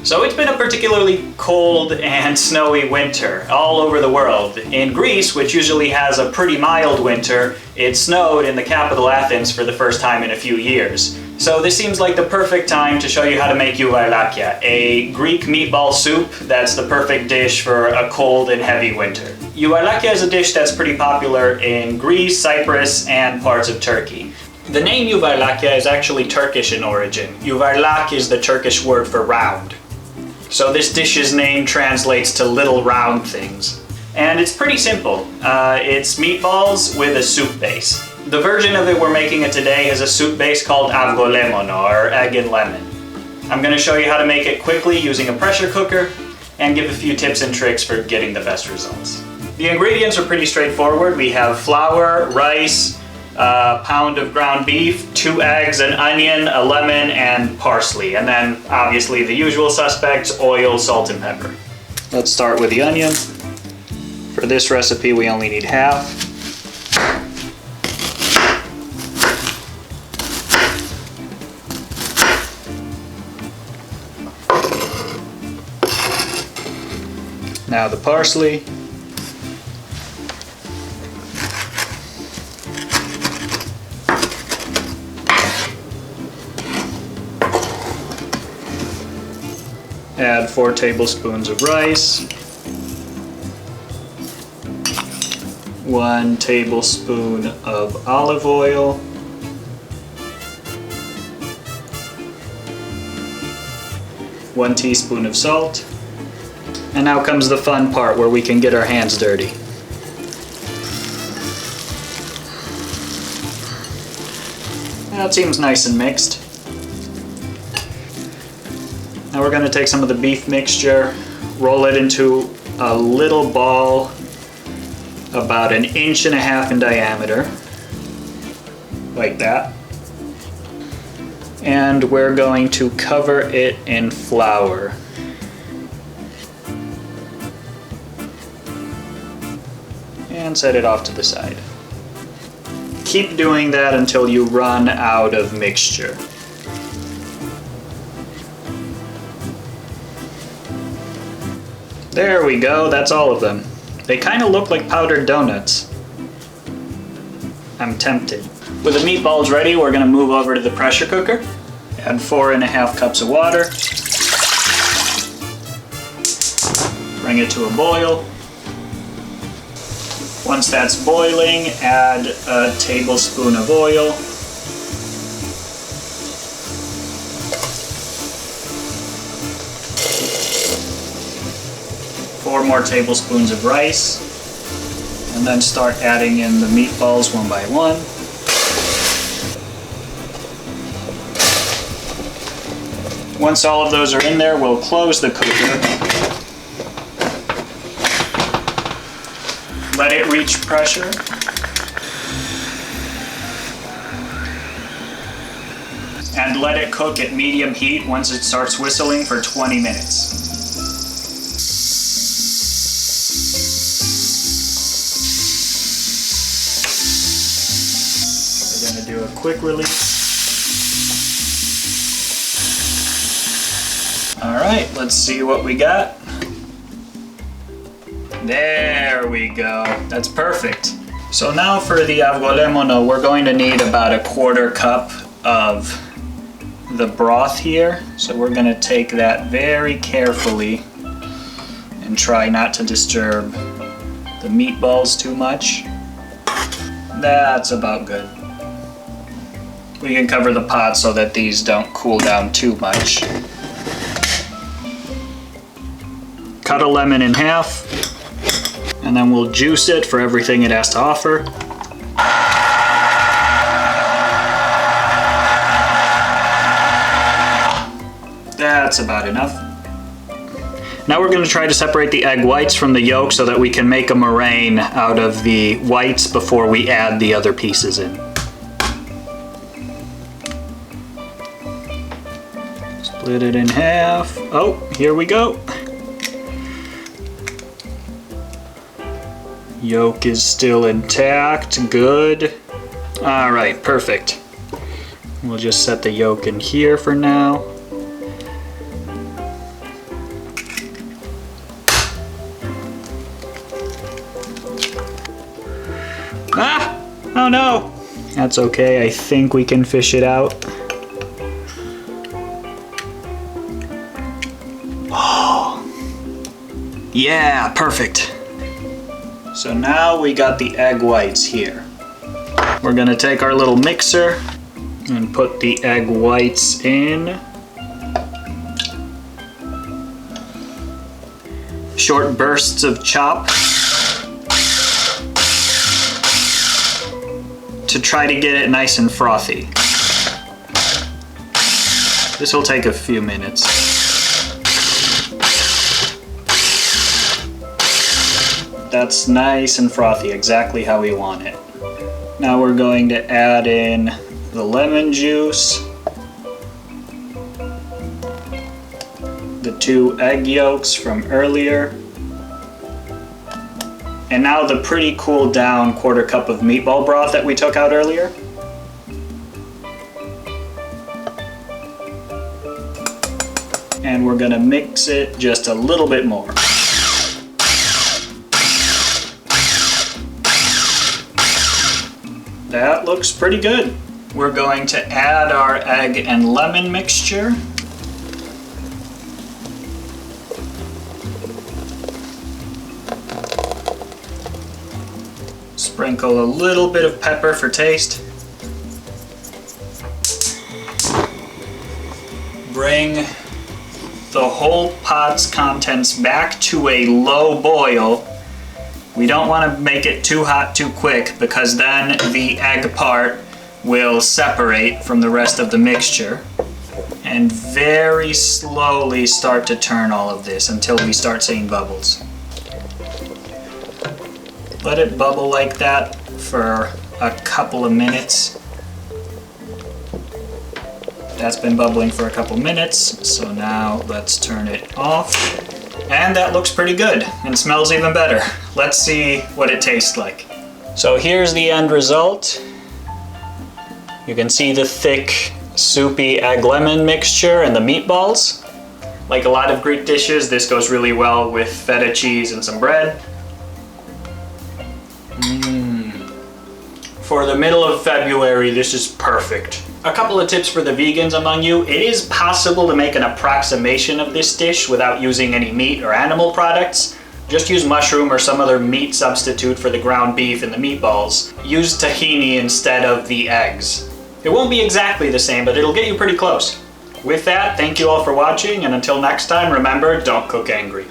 So it's been a particularly cold and snowy winter all over the world. In Greece, which usually has a pretty mild winter, it snowed in the capital Athens for the first time in a few years. So this seems like the perfect time to show you how to make Youvarlakia, a Greek meatball soup that's the perfect dish for a cold and heavy winter. Youvarlakia is a dish that's pretty popular in Greece, Cyprus, and parts of Turkey. The name Youvarlakia is actually Turkish in origin. Yuvarlak is the Turkish word for round. So this dish's name translates to little round things. And it's pretty simple. It's meatballs with a soup base. The version of it we're making it today has a soup base called Avgolemono, or egg and lemon. I'm going to show you how to make it quickly using a pressure cooker and give a few tips and tricks for getting the best results. The ingredients are pretty straightforward. We have flour, rice, a pound of ground beef, 2 eggs, an onion, a lemon, and parsley. And then obviously the usual suspects, oil, salt, and pepper. Let's start with the onion. For this recipe we only need half. Now the parsley. Add 4 tablespoons of rice, 1 tablespoon of olive oil, 1 teaspoon of salt, and now comes the fun part where we can get our hands dirty. That seems nice and mixed. Now we're going to take some of the beef mixture, roll it into a little ball about 1.5 inches in diameter, like that. And we're going to cover it in flour. And set it off to the side. Keep doing that until you run out of mixture. There we go, that's all of them. They kind of look like powdered donuts. I'm tempted. With the meatballs ready, we're going to move over to the pressure cooker. Add 4.5 cups of water. Bring it to a boil. Once that's boiling, add a tablespoon of oil. 4 more tablespoons of rice, and then start adding in the meatballs one by one. Once all of those are in there, we'll close the cooker. Let it reach pressure. And let it cook at medium heat once it starts whistling for 20 minutes. Do a quick release. Alright, let's see what we got. There we go. That's perfect. So now for the Avgolemono, we're going to need about 1/4 cup of the broth here. So we're going to take that very carefully and try not to disturb the meatballs too much. That's about good. We can cover the pot so that these don't cool down too much. Cut a lemon in half, and then we'll juice it for everything it has to offer. That's about enough. Now we're going to try to separate the egg whites from the yolk so that we can make a meringue out of the whites before we add the other pieces in. Split it in half. Oh, here we go. Yolk is still intact. Good. All right, perfect. We'll just set the yolk in here for now. Oh no! That's okay, I think we can fish it out. Oh! Yeah, perfect! So now we got the egg whites here. We're gonna take our little mixer and put the egg whites in. Short bursts of chop to try to get it nice and frothy. This will take a few minutes. That's nice and frothy, exactly how we want it. Now we're going to add in the lemon juice, the 2 egg yolks from earlier, and now the pretty cooled down 1/4 cup of meatball broth that we took out earlier. And we're gonna mix it just a little bit more. That looks pretty good. We're going to add our egg and lemon mixture. Sprinkle a little bit of pepper for taste. Bring the whole pot's contents back to a low boil. We don't want to make it too hot too quick because then the egg part will separate from the rest of the mixture. And very slowly start to turn all of this until we start seeing bubbles. Let it bubble like that for a couple of minutes. That's been bubbling for a couple minutes, so now let's turn it off. And that looks pretty good and smells even better. Let's see what it tastes like. So here's the end result. You can see the thick, soupy egg lemon mixture and the meatballs. Like a lot of Greek dishes, this goes really well with feta cheese and some bread. For the middle of February, this is perfect. A couple of tips for the vegans among you. It is possible to make an approximation of this dish without using any meat or animal products. Just use mushroom or some other meat substitute for the ground beef and the meatballs. Use tahini instead of the eggs. It won't be exactly the same, but it'll get you pretty close. With that, thank you all for watching, and until next time, remember, don't cook angry.